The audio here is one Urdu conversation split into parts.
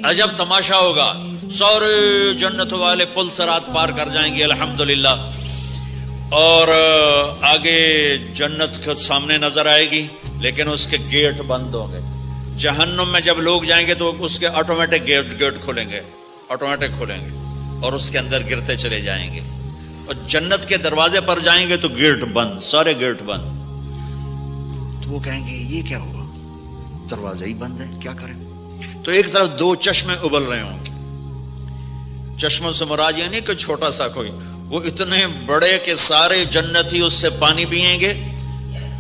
عجب تماشا ہوگا، سارے جنت والے پل صراط پار کر جائیں گے الحمدللہ، اور آگے جنت کے سامنے نظر آئے گی لیکن اس کے گیٹ بند ہوں گے۔ جہنم میں جب لوگ جائیں گے تو اس کے آٹومیٹک گیٹ کھولیں گے، آٹومیٹک کھولیں گے اور اس کے اندر گرتے چلے جائیں گے، اور جنت کے دروازے پر جائیں گے تو گیٹ بند، سارے گیٹ بند۔ تو وہ کہیں گے یہ کیا ہوا، دروازہ ہی بند ہے، کیا کریں؟ تو ایک طرف دو چشمے ابل رہے ہوں گے، چشموں سے مراد یہ نہیں کہ چھوٹا سا کوئی، وہ اتنے بڑے کہ سارے جنتی اس سے پانی پئیں گے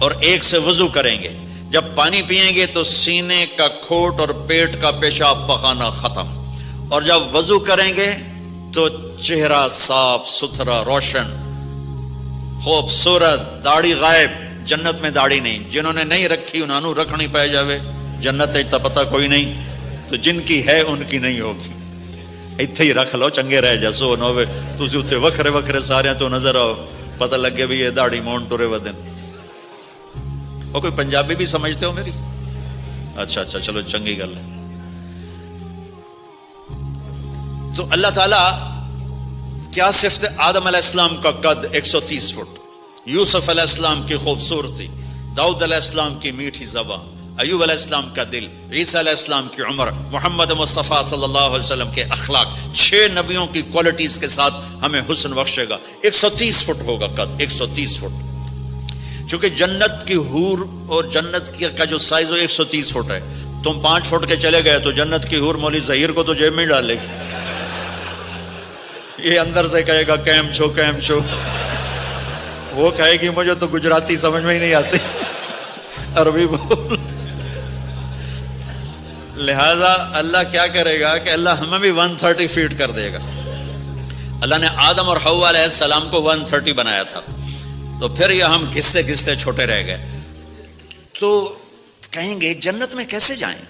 اور ایک سے وضو کریں گے۔ جب پانی پئیں گے تو سینے کا کھوٹ اور پیٹ کا پیشاب پخانا ختم، اور جب وضو کریں گے تو چہرہ صاف ستھرا روشن خوبصورت، داڑھی غائب، جنت میں داڑھی نہیں، جنہوں نے نہیں رکھی انہوں نے رکھنی پہ جاوے، جنت تا پتہ کوئی نہیں، تو جن کی ہے ان کی نہیں ہوگی، اتھے ہی رکھ لو چنگے رہ جا، سو نہ ہوئے تسی اتھے وکھرے وکھرے سارے تو نظر آؤ، پتہ لگے بھی یہ داڑھی مون ٹرے ودن۔ اور کوئی پنجابی بھی سمجھتے ہو میری؟ اچھا چلو چنگی گل ہے۔ تو اللہ تعالیٰ کیا صفت آدم علیہ السلام کا قد 130 فٹ، یوسف علیہ السلام کی خوبصورتی، داؤد علیہ السلام کی میٹھی زبان، ایوب علیہ السلام کا دل، عیسیٰ علیہ السلام کی عمر، محمد مصطفیٰ صلی اللہ علیہ وسلم کے اخلاق، 6 نبیوں کی کوالٹیز کے ساتھ ہمیں حسن بخشے گا۔ 130 فٹ ہوگا قد، 130 فٹ، چونکہ جنت کی حور اور جنت کا جو سائز ہو 130 فٹ ہے، تم 5 فٹ کے چلے گئے تو جنت کی حور مولوی ظہیر کو تو جیب میں ڈالے گی، یہ اندر سے کہے گا کیم چھو، وہ کہے گی مجھے تو گجراتی سمجھ میں ہی نہیں آتی، عربی بول۔ لہذا اللہ کیا کرے گا کہ اللہ ہمیں بھی 130 فیٹ کر دے گا۔ اللہ نے آدم اور حوا علیہ السلام کو 130 بنایا تھا، تو پھر یہ ہم گھستے چھوٹے رہ گئے۔ تو کہیں گے جنت میں کیسے جائیں؟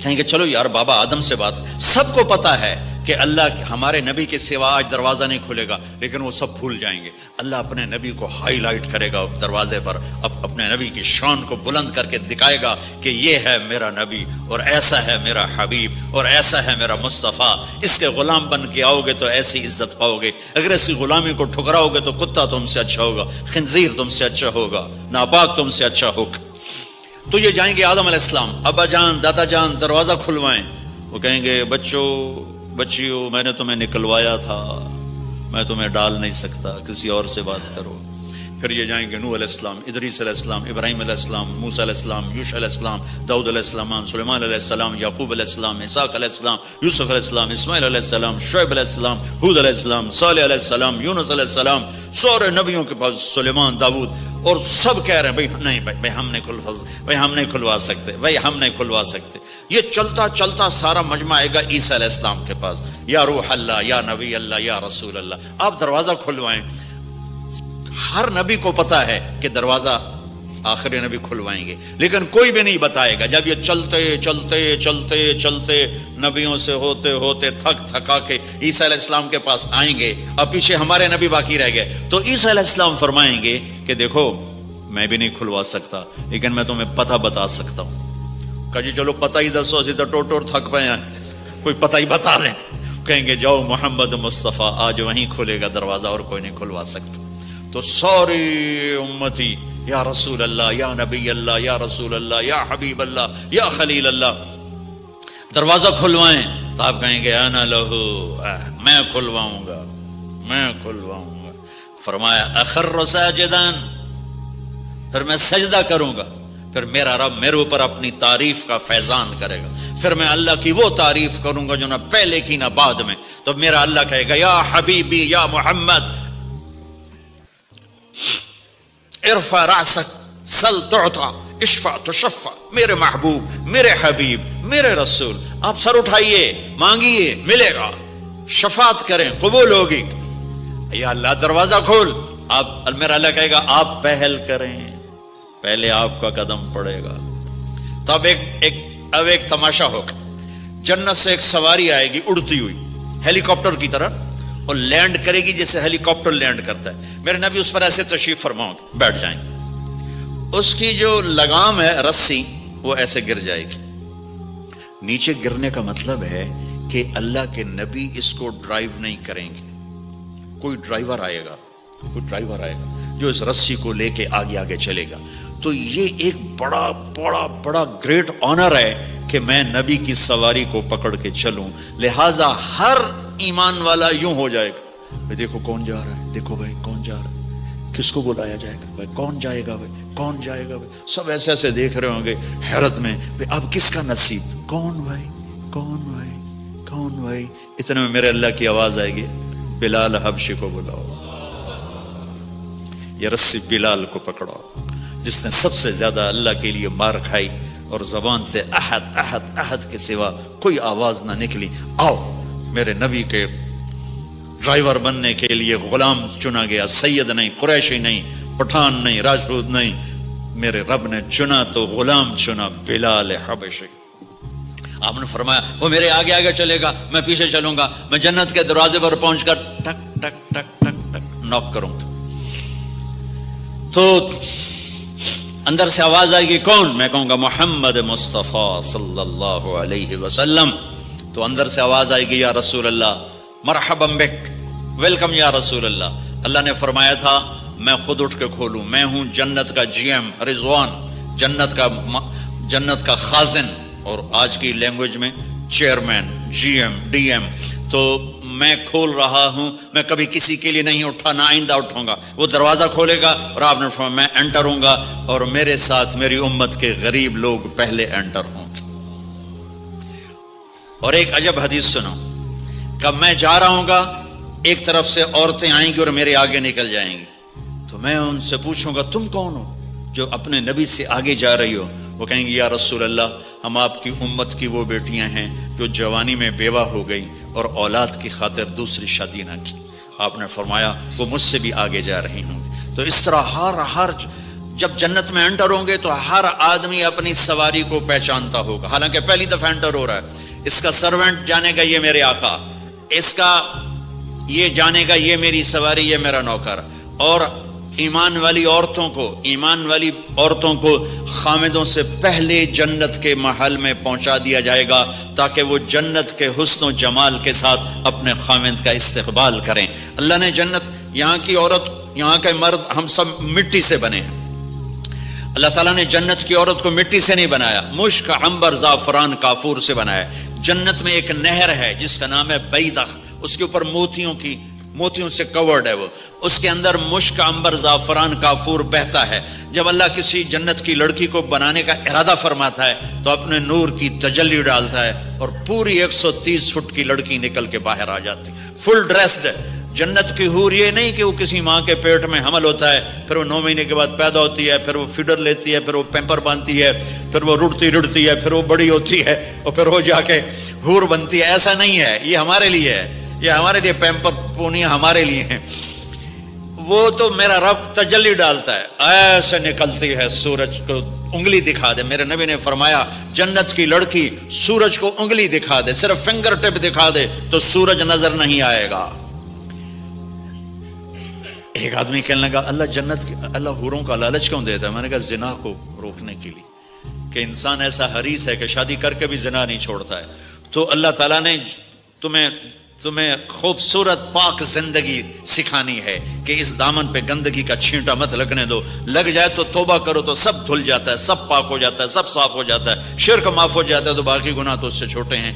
کہیں گے چلو یار بابا آدم سے بات، سب کو پتا ہے کہ اللہ ہمارے نبی کے سوا آج دروازہ نہیں کھلے گا، لیکن وہ سب بھول جائیں گے۔ اللہ اپنے نبی کو ہائی لائٹ کرے گا دروازے پر، اپنے نبی کی شان کو بلند کر کے دکھائے گا کہ یہ ہے میرا نبی، اور ایسا ہے میرا حبیب، اور ایسا ہے میرا مصطفیٰ، اس کے غلام بن کے آؤ گے تو ایسی عزت پاؤ گے، اگر ایسی غلامی کو ٹھکراؤ گے تو کتا تم سے اچھا ہوگا، خنزیر تم سے اچھا ہوگا، ناپاک تم سے اچھا ہوگا۔ تو یہ جائیں گے آدم علیہ السلام، ابا جان دادا جان دروازہ کھلوائیں، وہ کہیں گے بچیو میں نے تمہیں نکلوایا تھا، میں تمہیں ڈال نہیں سکتا، کسی اور سے بات کرو۔ پھر یہ جائیں گے نوح علیہ السلام، ادریس علیہ السلام، ابراہیم علیہ السلام، موسیٰ علیہ السلام، یوشع علیہ السلام، داؤد علیہ السلام، سلیمان علیہ السلام، یعقوب علیہ السلام، اسحاق علیہ السلام، یوسف علیہ السلام، اسماعیل علیہ السلام، شعیب علیہ السلام، ہود علیہ السلام، صالح علیہ السلام، یونس علیہ السلام، سارے نبیوں کے پاس، سلیمان، داؤد، اور سب کہہ رہے ہیں بھائی ہم نہیں کھلوا سکتے۔ یہ چلتا سارا مجمع آئے گا عیسیٰ علیہ السلام کے پاس، یا روح اللہ، یا نبی اللہ، یا رسول اللہ، آپ دروازہ کھلوائیں۔ ہر نبی کو پتا ہے کہ دروازہ آخری نبی کھلوائیں گے، لیکن کوئی بھی نہیں بتائے گا۔ جب یہ چلتے نبیوں سے ہوتے تھکا کے عیسیٰ علیہ السلام کے پاس آئیں گے، اب پیچھے ہمارے نبی باقی رہ گئے، تو عیسیٰ علیہ السلام فرمائیں گے کہ دیکھو میں بھی نہیں کھلوا سکتا، لیکن میں تمہیں پتہ بتا سکتا ہوں۔ کہا جی چلو پتہ ہی دسو، اسی تو ٹوٹ تھک پے ہیں، کوئی پتہ ہی بتا دیں۔ کہیں گے جاؤ محمد مصطفیٰ، آج وہیں کھلے گا دروازہ، اور کوئی نہیں کھلوا سکتا۔ تو ساری امتی یا رسول اللہ، یا نبی اللہ، یا رسول اللہ، یا حبیب اللہ، یا خلیل اللہ، دروازہ کھلوائیں۔ تو آپ کہیں گے انا لہو، میں کھلواؤں گا۔ فرمایا اخر ساجدان، پھر میں سجدہ کروں گا، پھر میرا رب میرے اوپر اپنی تعریف کا فیضان کرے گا، پھر میں اللہ کی وہ تعریف کروں گا جو نہ پہلے کی نہ بعد میں۔ تو میرا اللہ کہے گا یا حبیبی یا محمد ارفع رأسک سل تعطا اشفع تشفع، میرے محبوب، میرے حبیب، میرے رسول، آپ سر اٹھائیے، مانگیے، ملے گا، شفاعت کریں، قبول ہوگی۔ یا اللہ دروازہ کھول، آپ میرا اللہ کہے گا آپ پہل کریں، پہلے آپ کا قدم پڑے گا۔ تو اب ایک تماشا ہوگا، جنت سے ایک سواری آئے گی اڑتی ہوئی ہیلی کاپٹر کی طرح، اور لینڈ کرے گی جیسے ہیلی کاپٹر لینڈ کرتا ہے۔ میرے نبی اس پر ایسے تشریف فرماؤں گے، بیٹھ جائیں گے، اس کی جو لگام ہے رسی وہ ایسے گر جائے گی، نیچے گرنے کا مطلب ہے کہ اللہ کے نبی اس کو ڈرائیو نہیں کریں گے. کوئی ڈرائیور آئے گا جو اس رسی کو لے کے آگے آگے چلے گا. تو یہ ایک بڑا بڑا بڑا گریٹ آنر ہے کہ میں نبی کی سواری کو پکڑ کے چلوں. لہٰذا ہر ایمان والا یوں ہو جائے گا, بھائی دیکھو کون جا رہا ہے, دیکھو بھائی کون جا رہا ہے, کس کو بلایا جائے گا, بھائی کون جائے گا, بھائی کون جائے گا. بھائی سب ایسے ایسے دیکھ رہے ہوں گے حیرت میں, بھائی اب کس کا نصیب, کون بھائی, کون بھائی, کون بھائی. اتنے میں میرے اللہ کی آواز آئے گی, بلال حبشی کو بلاؤ. یہ رسی بلال کو پکڑاؤ جس نے سب سے زیادہ اللہ کے لیے مار کھائی اور زبان سے احد احد احد کے سوا کوئی آواز نہ نکلی. آؤ میرے نبی کے ڈرائیور بننے کے لیے غلام چنا گیا, سید نہیں, قریشی نہیں, پٹھان نہیں, راجپوت نہیں, میرے رب نے چنا تو غلام چنا, بلال حبشی. آپ نے فرمایا وہ میرے آگے آگے چلے گا, میں پیچھے چلوں گا, میں جنت کے دروازے پر پہنچ کر ٹک ٹک ٹک ٹک ٹک نوک کروں گا. تو اندر سے آواز آئے گی, کون؟ میں کہوں گا محمد مصطفیٰ صلی اللہ علیہ وسلم. تو اندر سے آواز آئے گی, یا رسول اللہ, مرحبا بک, ویلکم یا رسول اللہ. اللہ نے فرمایا تھا میں خود اٹھ کے کھولوں, میں ہوں جنت کا جی ایم رضوان, جنت کا خازن, اور آج کی لینگویج میں chairman, G M, D M. تو میں کھول رہا ہوں, میں کبھی کسی کے لیے نہیں اٹھا, نہ آئندہ اٹھوں گا. وہ دروازہ کھولے گا اور آپ نے فرمایا میں انٹر ہوں گا, اور میرے ساتھ میری امت کے غریب لوگ پہلے انٹر ہوں گے. اور ایک عجب حدیث سنو, کب میں جا رہا ہوں گا ایک طرف سے عورتیں آئیں گی اور میرے آگے نکل جائیں گی. تو میں ان سے پوچھوں گا تم کون ہو جو اپنے نبی سے آگے جا رہی ہو؟ وہ کہیں گی یا رسول اللہ, ہم آپ کی امت کی وہ بیٹیاں ہیں جو جوانی میں بیوہ ہو گئی اور اولاد کی خاطر دوسری شادی نہ کی. آپ نے فرمایا وہ مجھ سے بھی آگے جا رہی ہوں گی. تو اس طرح ہر جب جنت میں انٹر ہوں گے تو ہر آدمی اپنی سواری کو پہچانتا ہوگا. حالانکہ پہلی دفعہ انٹر ہو رہا ہے, اس کا سرونٹ جانے گا یہ میرے آقا, اس کا یہ جانے گا یہ میری سواری, یہ میرا نوکر. اور ایمان والی عورتوں کو خامدوں سے پہلے جنت کے محل میں پہنچا دیا جائے گا تاکہ وہ جنت کے حسن و جمال کے ساتھ اپنے خامد کا استقبال کریں. اللہ نے جنت, یہاں کی عورت, یہاں کے مرد, ہم سب مٹی سے بنے ہیں. اللہ تعالیٰ نے جنت کی عورت کو مٹی سے نہیں بنایا, مشک, عنبر, زعفران, کافور سے بنایا. جنت میں ایک نہر ہے جس کا نام ہے بیدخ, اس کے اوپر موتیوں سے کورڈ ہے, وہ اس کے اندر مشک, عنبر, زعفران, کافور بہتا ہے. جب اللہ کسی جنت کی لڑکی کو بنانے کا ارادہ فرماتا ہے تو اپنے نور کی تجلی ڈالتا ہے اور پوری 130 فٹ کی لڑکی نکل کے باہر آ جاتی, فل ڈریسڈ. جنت کی حور یہ نہیں کہ وہ کسی ماں کے پیٹ میں حمل ہوتا ہے, پھر وہ 9 مہینے کے بعد پیدا ہوتی ہے, پھر وہ فیڈر لیتی ہے, پھر وہ پیمپر باندھتی ہے, پھر وہ رڑتی ہے, پھر وہ بڑی ہوتی ہے اور پھر وہ جا کے حور بنتی ہے. ایسا نہیں ہے, یہ ہمارے لیے ہے, یہ ہمارے لیے پیمپر پونیاں ہمارے لیے ہیں. وہ تو میرا رب تجلی ڈالتا ہے, ایسے نکلتی ہے سورج کو انگلی دکھا دے. میرے نبی نے فرمایا جنت کی لڑکی سورج کو انگلی دکھا دے, صرف فنگر ٹپ دکھا دے تو سورج نظر نہیں آئے گا. ایک آدمی کہنے لگا اللہ حوروں کا لالچ کیوں دیتا ہے؟ میں نے کہا زنا کو روکنے کے لیے, کہ انسان ایسا حریص ہے کہ شادی کر کے بھی زنا نہیں چھوڑتا ہے. تو اللہ تعالیٰ نے تمہیں خوبصورت پاک زندگی سکھانی ہے کہ اس دامن پہ گندگی کا چھینٹا مت لگنے دو, لگ جائے تو توبہ کرو تو سب دھل جاتا ہے, سب پاک ہو جاتا ہے, سب صاف ہو جاتا ہے, شرک معاف ہو جاتا ہے تو باقی گناہ تو اس سے چھوٹے ہیں.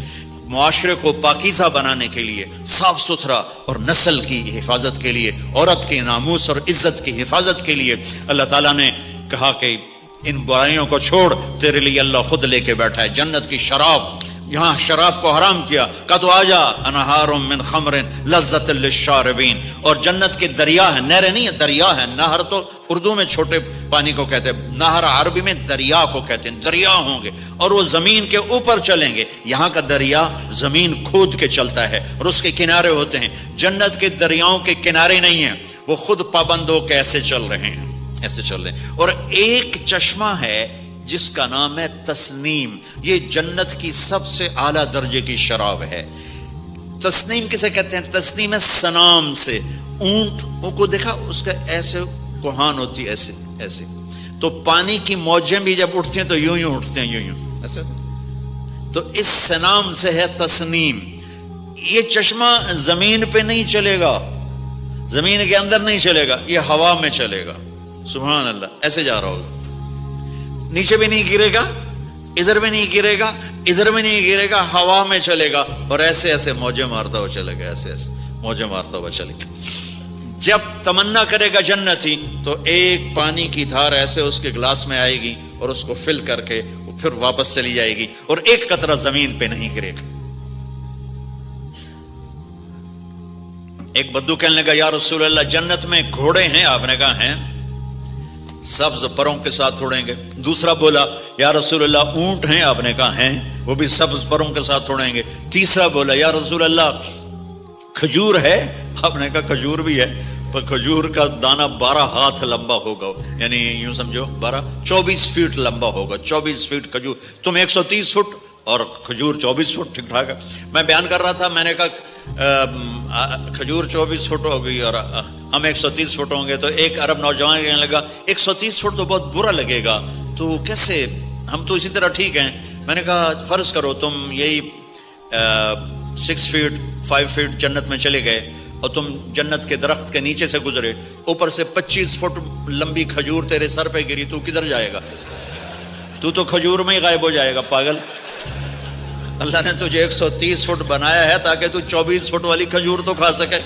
معاشرے کو پاکیزہ بنانے کے لیے, صاف ستھرا, اور نسل کی حفاظت کے لیے, عورت کے ناموس اور عزت کی حفاظت کے لیے اللہ تعالیٰ نے کہا کہ ان برائیوں کو چھوڑ, تیرے لیے اللہ خود لے کے بیٹھا ہے جنت کی شراب. یہاں شراب کو حرام کیا, کہا تو آجا انہار من خمر لذت للشاربین. اور جنت کے دریا ہے, نہریں نہیں ہے, دریا ہے. نہر تو اردو میں چھوٹے پانی کو کہتے ہیں, نہر عربی میں دریا کو کہتے ہیں. دریا ہوں گے اور وہ زمین کے اوپر چلیں گے. یہاں کا دریا زمین کھود کے چلتا ہے اور اس کے کنارے ہوتے ہیں. جنت کے دریاؤں کے کنارے نہیں ہیں, وہ خود پابند ہو کے ایسے چل رہے ہیں, ایسے چل رہے ہیں. اور ایک چشمہ ہے جس کا نام ہے تسنیم. یہ جنت کی سب سے اعلیٰ درجے کی شراب ہے. تسنیم کسے کہتے ہیں؟ تسنیم ہے سنام سے. اونٹ کو دیکھا, اس کا ایسے کوہان ہوتی ہے, ایسے ایسے. تو پانی کی موجیں بھی جب اٹھتی ہیں تو یوں اٹھتے ہیں, یوں ایسے. تو اس سے نام سے ہے تسنیم. یہ چشمہ زمین پہ نہیں چلے گا, زمین کے اندر نہیں چلے گا, یہ ہوا میں چلے گا. سبحان اللہ. ایسے جا رہا ہوگا, نیچے بھی نہیں گرے گا, ادھر بھی نہیں گرے گا, ادھر بھی نہیں گرے گا, ہوا میں چلے گا, اور ایسے ایسے موجیں مارتا ہوا چلے گا, ایسے ایسے موجیں مارتا ہوا چلے گا. جب تمنا کرے گا جنتی تو ایک پانی کی دھار ایسے اس کے گلاس میں آئے گی اور اس کو فل کر کے پھر واپس چلی جائے گی, اور ایک قطرہ زمین پہ نہیں گرے گا. ایک بدو کہنے لگا یا رسول اللہ جنت میں گھوڑے ہیں؟ آپ نے کہا ہیں, سبز پروں کے ساتھ اڑیں گے. دوسرا بولا یا رسول اللہ اونٹ ہیں؟ آپ نے کہا ہیں, وہ بھی سبز پروں کے ساتھ اڑیں گے. تیسرا بولا یا رسول اللہ کھجور ہے؟ آپ نے کہا کھجور بھی ہے, پر کھجور کا دانہ 12 ہاتھ لمبا ہوگا, یعنی یوں سمجھو 24 فٹ لمبا ہوگا. 24 فٹ کھجور, تم 130 فٹ اور کھجور 24 فٹ. ٹھیک ٹھاک ہے. میں بیان کر رہا تھا, میں نے کہا کھجور 24 فٹ ہو گئی اور ہم 130 فٹ ہوں گے. تو ایک عرب نوجوان کہنے لگا 130 فٹ تو بہت برا لگے گا, تو کیسے, ہم تو اسی طرح ٹھیک ہیں. میں نے کہا فرض کرو تم یہی 6 فٹ 5 فٹ جنت میں چلے گئے اور تم جنت کے درخت کے نیچے سے گزرے, اوپر سے 25 فٹ لمبی کھجور تیرے سر پہ گری, تو کدھر جائے گا؟ تو کھجور میں ہی غائب ہو جائے گا پاگل. اللہ نے تجھے 130 فٹ بنایا ہے تاکہ تو 24 فٹ والی کھجور تو کھا سکے.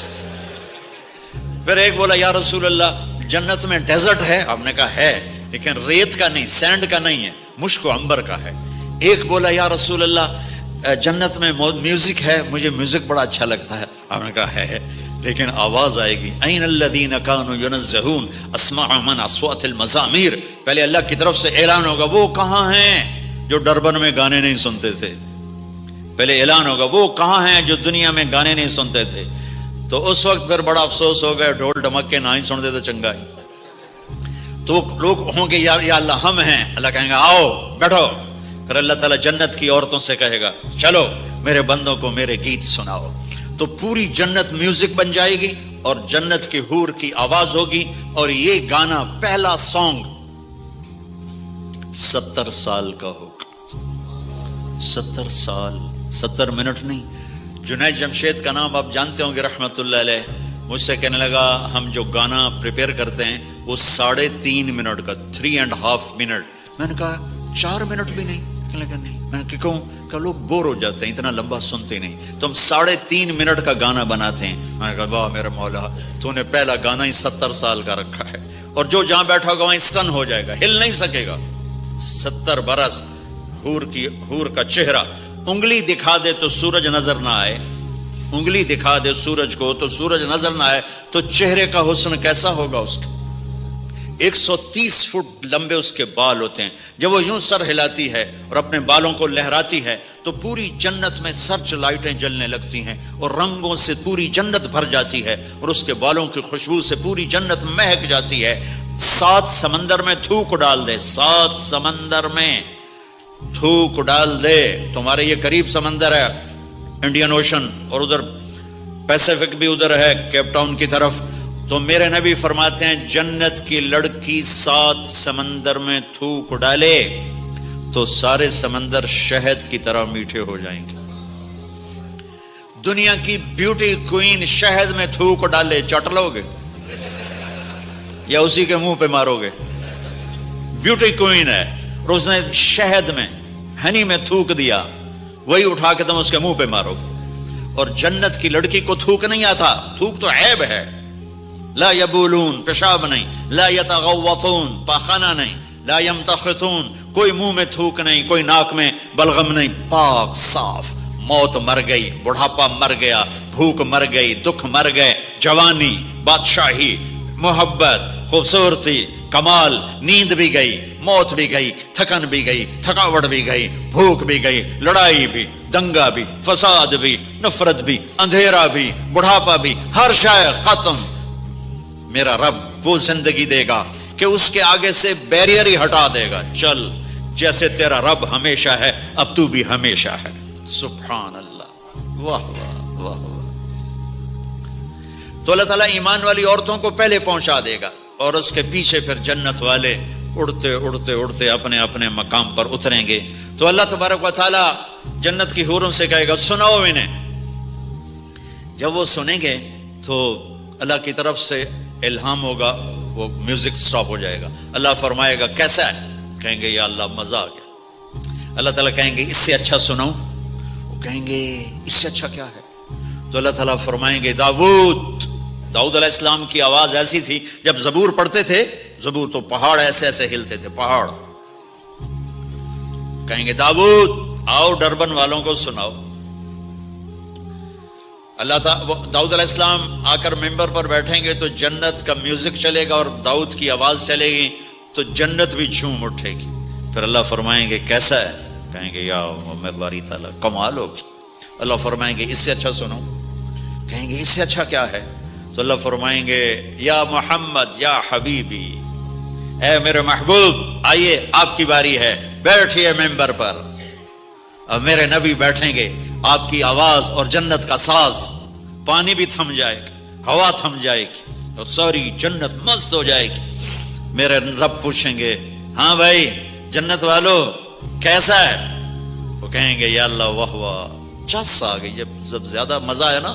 پھر ایک بولا یا رسول اللہ جنت میں ڈیزرٹ ہے؟ آپ نے کہا ہے, لیکن ریت کا نہیں, سینڈ کا نہیں ہے, مشک و عنبر کا ہے. ایک بولا یا رسول اللہ جنت میں میوزک ہے؟ مجھے میوزک بڑا اچھا لگتا ہے. آپ نے کہا ہے, لیکن آواز آئے گی این الذین کانوا ینزہون اسمع من اصوات المزامیر. پہلے اللہ کی طرف سے اعلان ہوگا وہ کہاں ہیں جو ڈربن میں گانے نہیں سنتے تھے. پہلے اعلان ہوگا وہ کہاں ہیں جو دنیا میں گانے نہیں سنتے تھے. تو اس وقت پھر بڑا افسوس ہو گیا, ڈھول ڈھمکے نہ ہی سنتے تو چنگا ہی. تو لوگ ہوں گے یا اللہ ہم ہیں. اللہ کہیں گا آؤ بیٹھو. پھر اللہ تعالیٰ جنت کی عورتوں سے کہے گا چلو میرے بندوں کو میرے گیت سناؤ. تو پوری جنت میوزک بن جائے گی اور جنت کی حور کی آواز ہوگی, اور یہ گانا پہلا سانگ 70 سال کا ہوگا. 70 سال, 70 منٹ نہیں. جنید جمشید کا نام آپ جانتے ہوں گے رحمت اللہ علیہ. مجھ سے کہنے لگا ہم جو گانا پریپیئر کرتے ہیں وہ 3.5 منٹ کا, 3.5 منٹ. میں نے کہا 4 منٹ بھی نہیں. کہنے لگا نہیں. میں نے کہا کیوں؟ کہ لوگ بور ہو جاتے ہیں, اتنا لمبا سنتے نہیں. تو ہم 3.5 منٹ کا گانا بناتے ہیں. میں نے کہا واہ میرا مولا, تو نے پہلا گانا ہی 70 سال کا رکھا ہے, اور جو جہاں بیٹھا ہوگا وہیں اسٹن ہو جائے گا, ہل نہیں سکے گا. 70 برس حور کا چہرہ, انگلی دکھا دے تو سورج نظر نہ آئے, انگلی دکھا دے سورج کو تو سورج نظر نہ آئے, تو چہرے کا حسن کیسا ہوگا اس کا. 130 فٹ لمبے اس کے بال ہوتے ہیں. جب وہ یوں سر ہلاتی ہے اور اپنے بالوں کو لہراتی ہے تو پوری جنت میں سرچ لائٹیں جلنے لگتی ہیں اور رنگوں سے پوری جنت بھر جاتی ہے, اور اس کے بالوں کی خوشبو سے پوری جنت مہک جاتی ہے. 7 سمندر میں تھوک ڈال دے, 7 سمندر میں تھوک ڈال دے. تمہارے یہ قریب سمندر ہے انڈین اوشن, اور ادھر پیسیفک بھی ادھر ہے کیپ ٹاؤن کی طرف. تو میرے نبی فرماتے ہیں جنت کی لڑکی 7 سمندر میں تھوک ڈالے تو سارے سمندر شہد کی طرح میٹھے ہو جائیں گے. دنیا کی بیوٹی کوئین شہد میں تھوک ڈالے, چٹ لو گے یا اسی کے منہ پہ مارو گے؟ بیوٹی کوئین ہے اور اس نے شہد میں ہنی میں تھوک دیا, وہی اٹھا کے تم اس کے منہ پہ مارو گے. اور جنت کی لڑکی کو تھوک نہیں آتا, تھوک تو عیب ہے. لا یبولون, پیشاب نہیں. لا یتغوطون, پاخانہ نہیں. لا یمتخطون, کوئی منہ میں تھوک نہیں, کوئی ناک میں بلغم نہیں, پاک صاف. موت مر گئی, بڑھاپا مر گیا, بھوک مر گئی, دکھ مر گئے, جوانی, بادشاہی, محبت, خوبصورتی, کمال, نیند بھی گئی, موت بھی گئی, تھکن بھی گئی, تھکاوٹ بھی گئی, بھوک بھی گئی, لڑائی بھی, دنگا بھی, فساد بھی, نفرت بھی, اندھیرا بھی, بڑھاپا بھی, ہر شے ختم. میرا رب وہ زندگی دے گا کہ اس کے آگے سے بیریئر ہی ہٹا دے گا. چل جیسے تیرا رب ہمیشہ ہے اب تو بھی ہمیشہ ہے. سبحان اللہ, واہ واہ واہ واہ. تو اللہ تعالیٰ ایمان والی عورتوں کو پہلے پہنچا دے گا, اور اس کے پیچھے پھر جنت والے اڑتے اڑتے اڑتے اپنے اپنے مقام پر اتریں گے. تو اللہ تبارک و تعالیٰ جنت کی حوروں سے کہے گا سناؤ انہیں. جب وہ سنیں گے تو اللہ کی طرف سے الہام ہوگا, وہ میوزک سٹاپ ہو جائے گا. اللہ فرمائے گا کیسا ہے؟ کہیں گے یا اللہ مزہ آ گیا. اللہ تعالیٰ کہیں گے اس سے اچھا سناؤں؟ وہ کہیں گے اس سے اچھا کیا ہے؟ تو اللہ تعالیٰ فرمائیں گے داؤد علیہ السلام کی آواز ایسی تھی, جب زبور پڑھتے تھے, زبور تو پہاڑ ایسے ایسے ہلتے تھے, پہاڑ. کہیں گے داؤد آؤ ڈربن والوں کو سناؤ. اللہ تعالیٰ داؤد علیہ السلام آ کر ممبر پر بیٹھیں گے تو جنت کا میوزک چلے گا اور داؤد کی آواز چلے گی تو جنت بھی جھوم اٹھے گی. پھر اللہ فرمائیں گے کیسا ہے؟ کہیں گے یا میں باری تعالیٰ کمال ہوگی. اللہ فرمائیں گے اس سے اچھا سنو. کہیں گے اس سے اچھا کیا ہے؟ تو اللہ فرمائیں گے یا محمد یا حبیبی, اے میرے محبوب آئیے آپ کی باری ہے, بیٹھیے ممبر پر. اب میرے نبی بیٹھیں گے, آپ کی آواز اور جنت کا ساز, پانی بھی تھم جائے گا, ہوا تھم جائے گی اور ساری جنت مست ہو جائے گی. میرے رب پوچھیں گے ہاں بھائی جنت والو کیسا ہے؟ وہ کہیں گے یا اللہ واہ واہ چس آ گئی. جب زیادہ مزہ ہے نا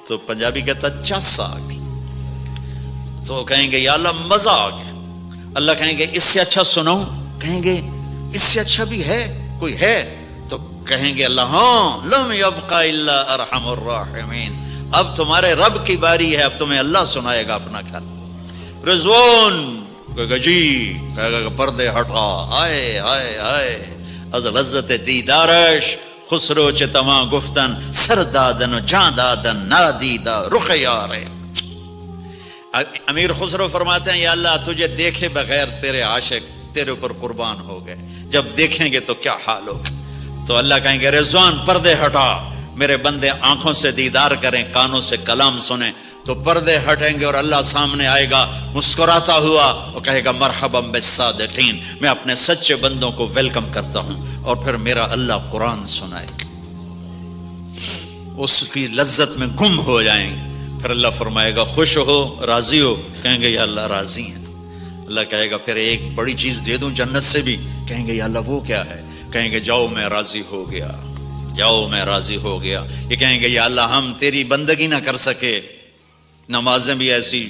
تو پنجابی کہتا چس آ گئی. تو کہیں گے یا اللہ مزہ آ گیا. اللہ کہیں گے اس سے اچھا سناؤں؟ کہیں گے اس سے اچھا بھی ہے کوئی ہے؟ تو کہیں گے اللہ ہاں لم یبقى الا ارحم الراحمین, اب تمہارے رب کی باری ہے, اب تمہیں اللہ سنائے گا اپنا خیال. رضوان کہے گا جی, کہے گا پردے ہٹا, آئے آئے آئے از لذت دیدارش خسرو چ تمام گفتن سر دادن و جان دادن نادیدہ رخ یار. امیر خسرو فرماتے ہیں یا اللہ تجھے دیکھے بغیر تیرے عاشق تیرے اوپر قربان ہو گئے, جب دیکھیں گے تو کیا حال ہوگا. تو اللہ کہیں گے رضوان پردے ہٹا, میرے بندے آنکھوں سے دیدار کریں, کانوں سے کلام سنیں. تو پردے ہٹیں گے اور اللہ سامنے آئے گا مسکراتا ہوا, وہ کہے گا مرحبا بالصادقین, میں اپنے سچے بندوں کو ویلکم کرتا ہوں. اور پھر میرا اللہ قرآن سنائے گا, اس کی لذت میں گم ہو جائیں گے. پھر اللہ فرمائے گا خوش ہو راضی ہو؟ کہیں گے یا اللہ راضی ہیں. اللہ کہے گا پھر ایک بڑی چیز دے دوں جنت سے بھی؟ کہیں گے یا اللہ وہ کیا ہے؟ کہیں گے جاؤ میں راضی ہو گیا, جاؤ میں راضی ہو گیا. یہ کہیں گے یا اللہ ہم تیری بندگی نہ کر سکے, نمازیں بھی ایسی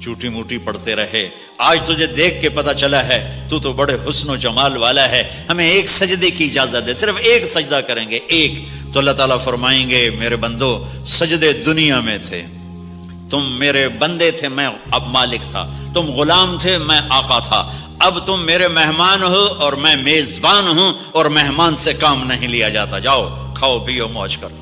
چوٹی موٹی پڑھتے رہے, آج تجھے دیکھ کے پتہ چلا ہے تو بڑے حسن و جمال والا ہے, ہمیں ایک سجدے کی اجازت دے, صرف ایک سجدہ کریں گے ایک. تو اللہ تعالیٰ فرمائیں گے میرے بندو سجدے دنیا میں تھے, تم میرے بندے تھے, میں اب مالک تھا, تم غلام تھے, میں آقا تھا. اب تم میرے مہمان ہو اور میں میزبان ہوں, اور مہمان سے کام نہیں لیا جاتا. جاؤ کھاؤ پیو موج کرو.